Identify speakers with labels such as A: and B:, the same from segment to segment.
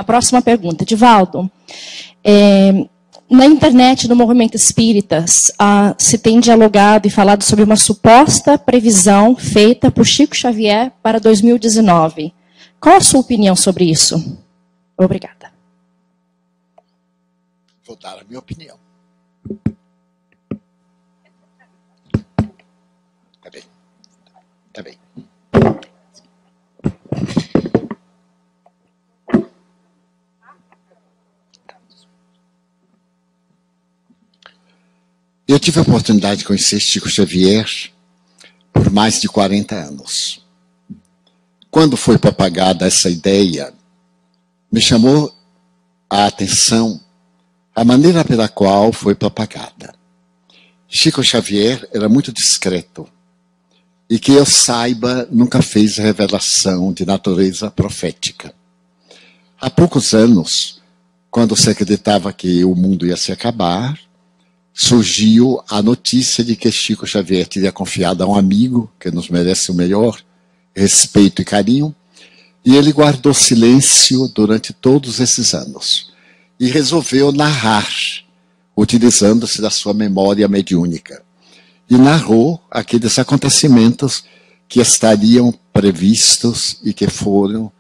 A: próxima pergunta. Divaldo, na internet, no movimento espírita, se tem dialogado e falado sobre uma suposta previsão feita por Chico Xavier para 2019. Qual a sua opinião sobre isso? Obrigada.
B: Vou dar a minha opinião. Tá bem. Eu tive a oportunidade de conhecer Chico Xavier por mais de 40 anos. Quando foi propagada essa ideia, me chamou a atenção a maneira pela qual foi propagada. Chico Xavier era muito discreto e, que eu saiba, nunca fez revelação de natureza profética. Há poucos anos, quando se acreditava que o mundo ia se acabar, surgiu a notícia de que Chico Xavier teria confiado a um amigo, que nos merece o melhor respeito e carinho, e ele guardou silêncio durante todos esses anos e resolveu narrar, utilizando-se da sua memória mediúnica. E narrou aqueles acontecimentos que estariam previstos e que foram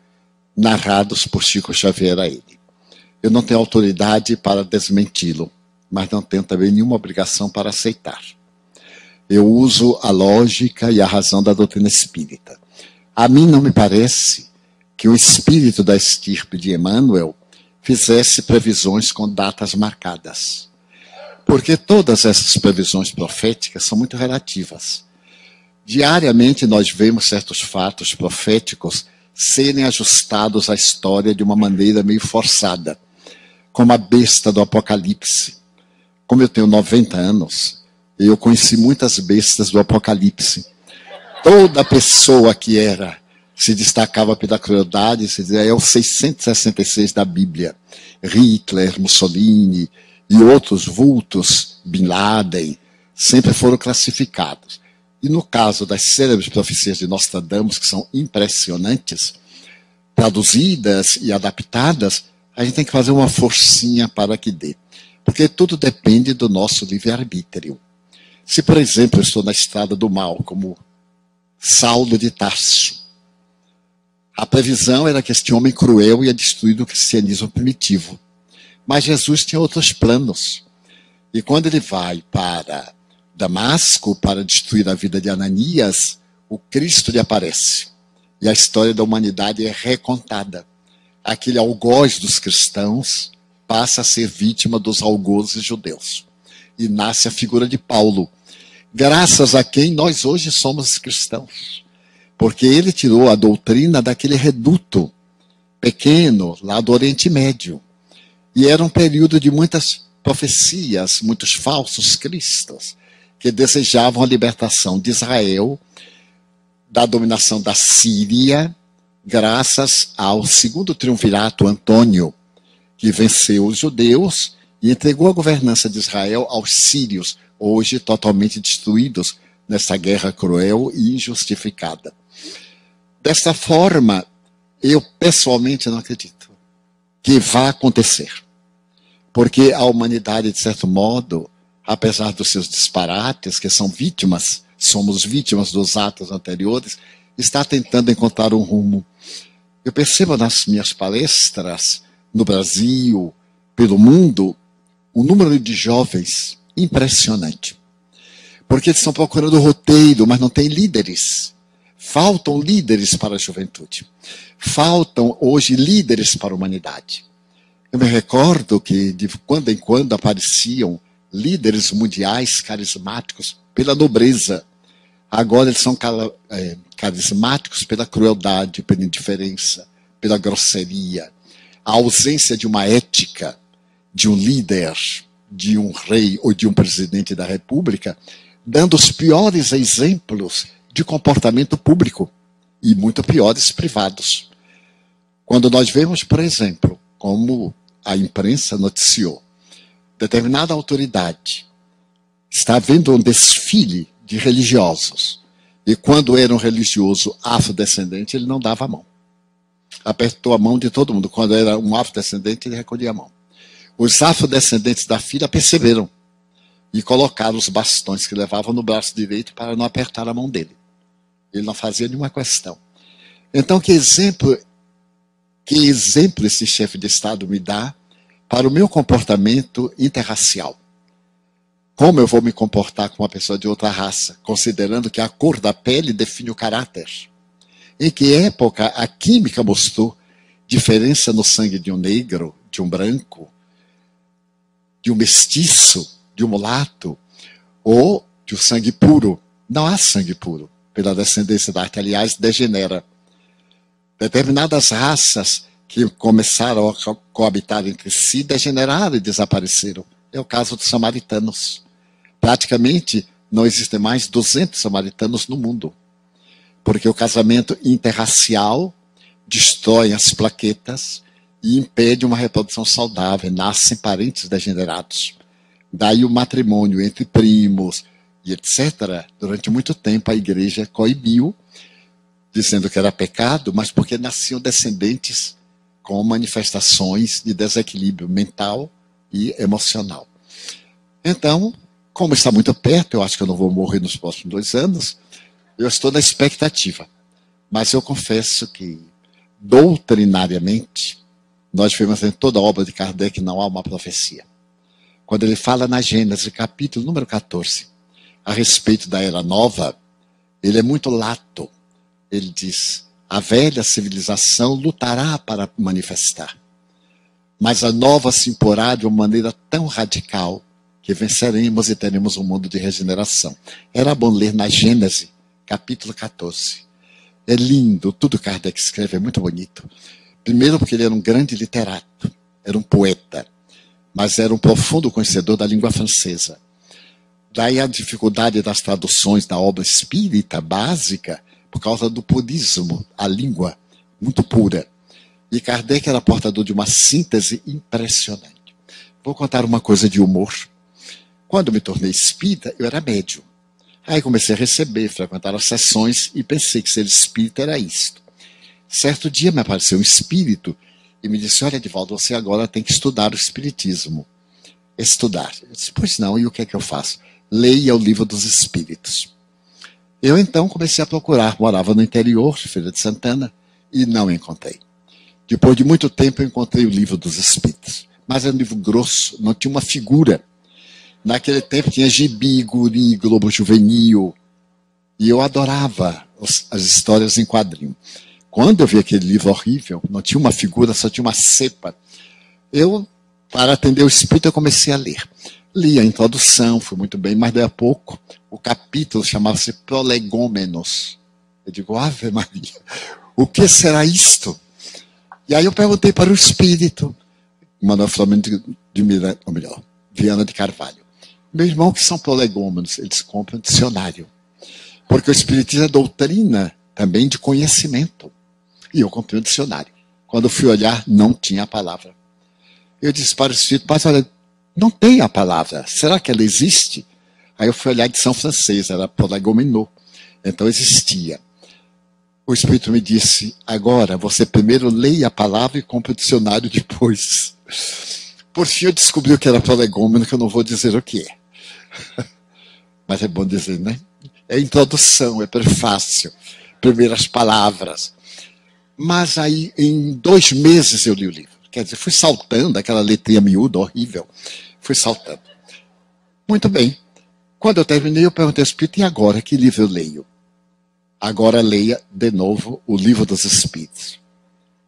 B: narrados por Chico Xavier a ele. Eu não tenho autoridade para desmenti-lo, mas não tenho também nenhuma obrigação para aceitar. Eu uso a lógica e a razão da doutrina espírita. A mim não me parece que o espírito da estirpe de Emmanuel fizesse previsões com datas marcadas. Porque todas essas previsões proféticas são muito relativas. Diariamente nós vemos certos fatos proféticos serem ajustados à história de uma maneira meio forçada, como a besta do Apocalipse. Como eu tenho 90 anos, eu conheci muitas bestas do Apocalipse. Toda pessoa que se destacava pela crueldade, se dizia, é o 666 da Bíblia. Hitler, Mussolini e outros vultos, Bin Laden, sempre foram classificados. E no caso das célebres profecias de Nostradamus, que são impressionantes, traduzidas e adaptadas, a gente tem que fazer uma forcinha para que dê. Porque tudo depende do nosso livre-arbítrio. Se, por exemplo, eu estou na estrada do mal, como Saulo de Tarso, a previsão era que este homem cruel ia destruir o cristianismo primitivo. Mas Jesus tinha outros planos. E quando ele vai para Damasco para destruir a vida de Ananias, o Cristo lhe aparece. E a história da humanidade é recontada. Aquele algoz dos cristãos passa a ser vítima dos algozes judeus. E nasce a figura de Paulo, graças a quem nós hoje somos cristãos. Porque ele tirou a doutrina daquele reduto pequeno lá do Oriente Médio. E era um período de muitas profecias, muitos falsos cristos, que desejavam a libertação de Israel da dominação da Síria, graças ao segundo triunvirato Antônio, que venceu os judeus e entregou a governança de Israel aos sírios, hoje totalmente destruídos nessa guerra cruel e injustificada. Desta forma, eu pessoalmente não acredito que vá acontecer. Porque a humanidade, de certo modo, apesar dos seus disparates, que são vítimas, somos vítimas dos atos anteriores, está tentando encontrar um rumo. Eu percebo nas minhas palestras, no Brasil, pelo mundo, um número de jovens impressionante. Porque eles estão procurando roteiro, mas não tem líderes. Faltam líderes para a juventude. Faltam hoje líderes para a humanidade. Eu me recordo que de quando em quando apareciam líderes mundiais carismáticos pela nobreza. Agora eles são carismáticos pela crueldade, pela indiferença, pela grosseria. A ausência de uma ética, de um líder, de um rei ou de um presidente da república, dando os piores exemplos de comportamento público e muito piores privados. Quando nós vemos, por exemplo, como a imprensa noticiou, determinada autoridade está vendo um desfile de religiosos, e quando era um religioso afrodescendente, ele não dava a mão. apertou a mão de todo mundo. Quando era um afrodescendente, ele recolhia a mão. Os afrodescendentes da filha perceberam e colocaram os bastões que levavam no braço direito para não apertar a mão dele. Ele não fazia nenhuma questão. Então, que exemplo esse chefe de Estado me dá para o meu comportamento interracial? Como eu vou me comportar com uma pessoa de outra raça, considerando que a cor da pele define o caráter? Em que época a química mostrou diferença no sangue de um negro, de um branco, de um mestiço, de um mulato, ou de um sangue puro? Não há sangue puro, pela descendência da que, aliás, degenera. Determinadas raças que começaram a coabitar entre si degeneraram e desapareceram. É o caso dos samaritanos. Praticamente não existem mais 200 samaritanos no mundo, porque o casamento interracial destrói as plaquetas e impede uma reprodução saudável, nascem parentes degenerados. Daí o matrimônio entre primos e etc. Durante muito tempo a igreja coibiu, dizendo que era pecado, mas porque nasciam descendentes com manifestações de desequilíbrio mental e emocional. Então, como está muito perto, eu acho que eu não vou morrer nos próximos 2 anos, eu estou na expectativa. Mas eu confesso que, doutrinariamente, nós vemos em toda a obra de Kardec não há uma profecia. Quando ele fala na Gênesis, capítulo número 14, a respeito da Era Nova, ele é muito lato. Ele diz, a velha civilização lutará para manifestar, mas a nova se imporá de uma maneira tão radical que venceremos e teremos um mundo de regeneração. Era bom ler na Gênesis, capítulo 14. É lindo, tudo que Kardec escreve é muito bonito. Primeiro porque ele era um grande literato, era um poeta, mas era um profundo conhecedor da língua francesa. Daí a dificuldade das traduções da obra espírita básica, por causa do purismo, a língua muito pura. E Kardec era portador de uma síntese impressionante. Vou contar uma coisa de humor. Quando me tornei espírita, eu era médium. Aí comecei a receber, frequentar as sessões e pensei que ser espírita era isto. Certo dia me apareceu um espírito e me disse, olha, Edivaldo, você agora tem que estudar o espiritismo. Estudar. Eu disse, pois não, e o que é que eu faço? Leia o Livro dos Espíritos. Eu então comecei a procurar, morava no interior, Feira de Santana, e não encontrei. Depois de muito tempo eu encontrei o Livro dos Espíritos, mas era um livro grosso, não tinha uma figura. Naquele tempo tinha gibi, guri, Globo Juvenil, e eu adorava as histórias em quadrinho. Quando eu vi aquele livro horrível, não tinha uma figura, só tinha uma cepa, eu, para atender o espírito, eu comecei a ler. Li a introdução, foi muito bem, mas daí a pouco o capítulo chamava-se Prolegômenos. Eu digo, Ave Maria, o que será isto? E aí eu perguntei para o espírito, Manuel Flamengo de Miranda, ou melhor, Viana de Carvalho. Meu irmão, que são prolegômenos, eles compram dicionário. Porque o espiritismo é doutrina também de conhecimento. E eu comprei um dicionário. Quando eu fui olhar, não tinha a palavra. Eu disse para o espírito, mas olha, não tem a palavra. Será que ela existe? Aí eu fui olhar a edição francesa, era prolegômeno. Então existia. O espírito me disse, agora você primeiro leia a palavra e compra o dicionário depois. Por fim eu descobri o que era prolegômeno, que eu não vou dizer o que é. Mas é bom dizer, né? É introdução, é prefácio, primeiras palavras. Mas aí, em 2 meses eu li o livro. Quer dizer, fui saltando, aquela letrinha miúda, horrível. Fui saltando. Muito bem. Quando eu terminei, eu perguntei ao espírito, e agora, que livro eu leio? Agora leia de novo o Livro dos Espíritos.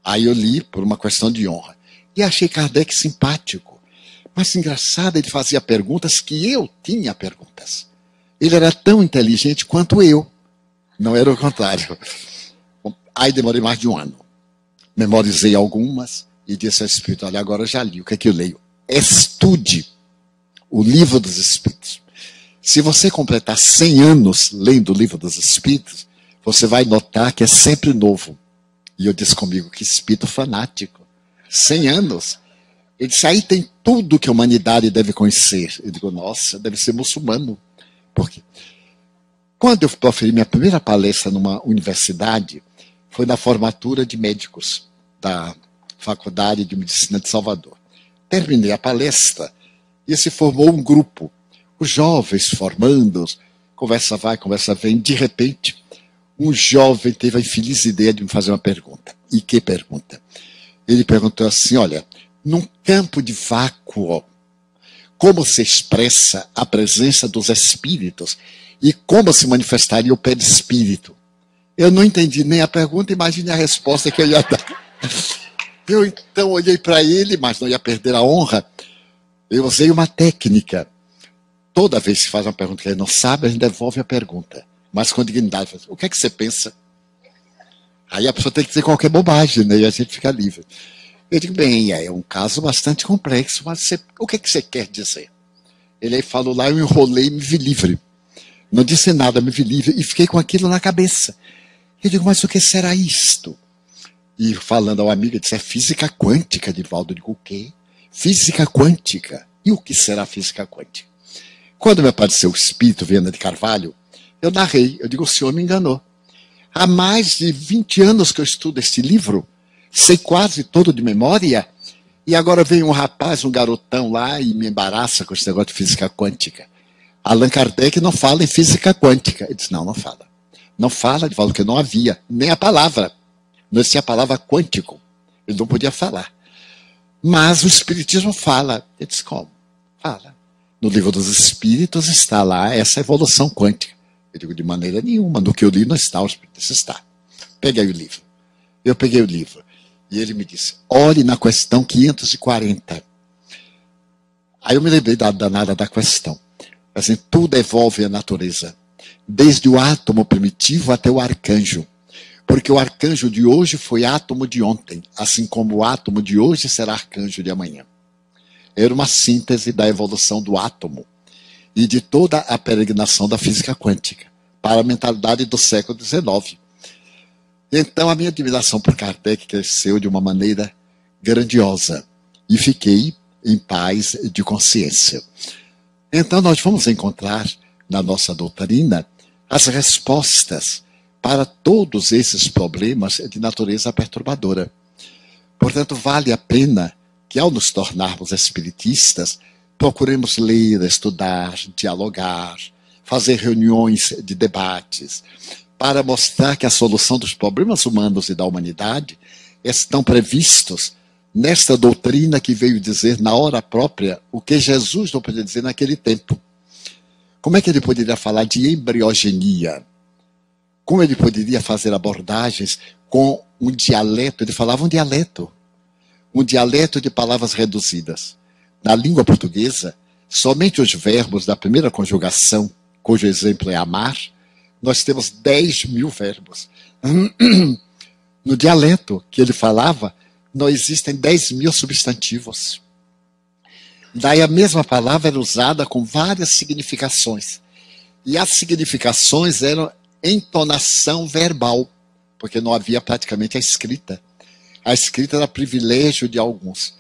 B: Aí eu li por uma questão de honra. E achei Kardec simpático. Mas engraçado, ele fazia perguntas que eu tinha perguntas. Ele era tão inteligente quanto eu. Não era o contrário. Aí demorei mais de 1 ano. Memorizei algumas e disse ao espírito, olha, agora eu já li, o que é que eu leio? Estude o Livro dos Espíritos. Se você completar 100 anos lendo o Livro dos Espíritos, você vai notar que é sempre novo. E eu disse comigo, que espírito fanático. 100 anos. Ele disse, aí tem tudo que a humanidade deve conhecer. Eu digo, nossa, deve ser muçulmano. Por quê? Quando eu proferi minha primeira palestra numa universidade, foi na formatura de médicos. da Faculdade de Medicina de Salvador. Terminei a palestra e se formou um grupo. Os jovens formandos, conversa vai, conversa vem. De repente, um jovem teve a infeliz ideia de me fazer uma pergunta. E que pergunta? Ele perguntou assim, olha, num campo de vácuo, como se expressa a presença dos espíritos e como se manifestaria o perispírito? Eu não entendi nem a pergunta, imagine a resposta que eu ia dar. Eu então olhei para ele, mas não ia perder a honra. Eu usei uma técnica. Toda vez que faz uma pergunta que ele não sabe, a gente devolve a pergunta. Mas com dignidade. O que é que você pensa? Aí a pessoa tem que dizer qualquer bobagem, né? E a gente fica livre. Eu digo, bem, é um caso bastante complexo, mas o que é que você quer dizer? Ele aí falou lá, eu enrolei e me vi livre. Não disse nada, me vi livre e fiquei com aquilo na cabeça. Eu digo, mas o que será isto? E falando ao amigo, ele disse, é física quântica, Divaldo. Eu digo, o quê? Física quântica. E o que será física quântica? Quando me apareceu o espírito Viana de Carvalho, eu narrei, eu digo, o senhor me enganou. Há mais de 20 anos que eu estudo este livro, sei quase todo de memória, e agora vem um rapaz, um garotão lá, e me embaraça com esse negócio de física quântica. Allan Kardec não fala em física quântica. Ele disse, não fala. Não fala, ele falou que não havia, nem a palavra. Não existia a palavra quântico. Ele não podia falar. Mas o Espiritismo fala. Ele disse, como? Fala. No Livro dos Espíritos está lá essa evolução quântica. Eu digo, de maneira nenhuma. No que eu li não está, o Espiritismo está. Peguei o livro. Eu peguei o livro. E ele me disse, olhe na questão 540. Aí eu me lembrei da danada da questão. Assim, tudo evolve a natureza. Desde o átomo primitivo até o arcanjo. Porque o arcanjo de hoje foi átomo de ontem. Assim como o átomo de hoje será arcanjo de amanhã. Era uma síntese da evolução do átomo. E de toda a peregrinação da física quântica. Para a mentalidade do século XIX. Então a minha admiração por Kardec cresceu de uma maneira grandiosa e fiquei em paz de consciência. Então nós vamos encontrar na nossa doutrina as respostas para todos esses problemas de natureza perturbadora. Portanto, vale a pena que ao nos tornarmos espiritistas, procuremos ler, estudar, dialogar, fazer reuniões de debates, para mostrar que a solução dos problemas humanos e da humanidade estão previstos nesta doutrina que veio dizer na hora própria o que Jesus não podia dizer naquele tempo. Como é que ele poderia falar de embriogenia? Como ele poderia fazer abordagens com um dialeto? Ele falava um dialeto de palavras reduzidas. Na língua portuguesa, somente os verbos da primeira conjugação, cujo exemplo é amar, nós temos 10.000 verbos. No dialeto que ele falava, não existem 10.000 substantivos. Daí a mesma palavra era usada com várias significações. E as significações eram entonação verbal, porque não havia praticamente a escrita. A escrita era privilégio de alguns.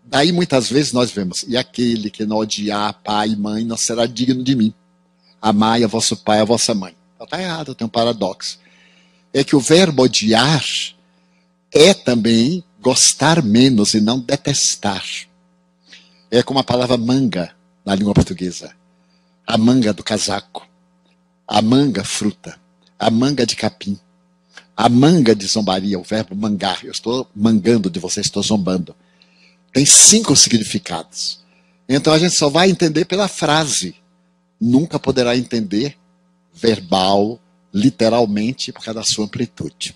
B: Daí muitas vezes nós vemos, e aquele que não odiar pai e mãe não será digno de mim. Amai a vosso pai e a vossa mãe. Está errado, tem um paradoxo. É que o verbo odiar é também gostar menos e não detestar. É como a palavra manga na língua portuguesa. A manga do casaco. A manga fruta. A manga de capim. A manga de zombaria, o verbo mangar. Eu estou mangando de você, estou zombando. Tem 5 significados. Então a gente só vai entender pela frase. Nunca poderá entender verbal, literalmente, por causa da sua amplitude.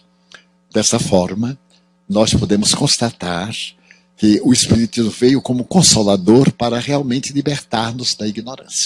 B: Dessa forma, nós podemos constatar que o Espiritismo veio como consolador para realmente libertar-nos da ignorância.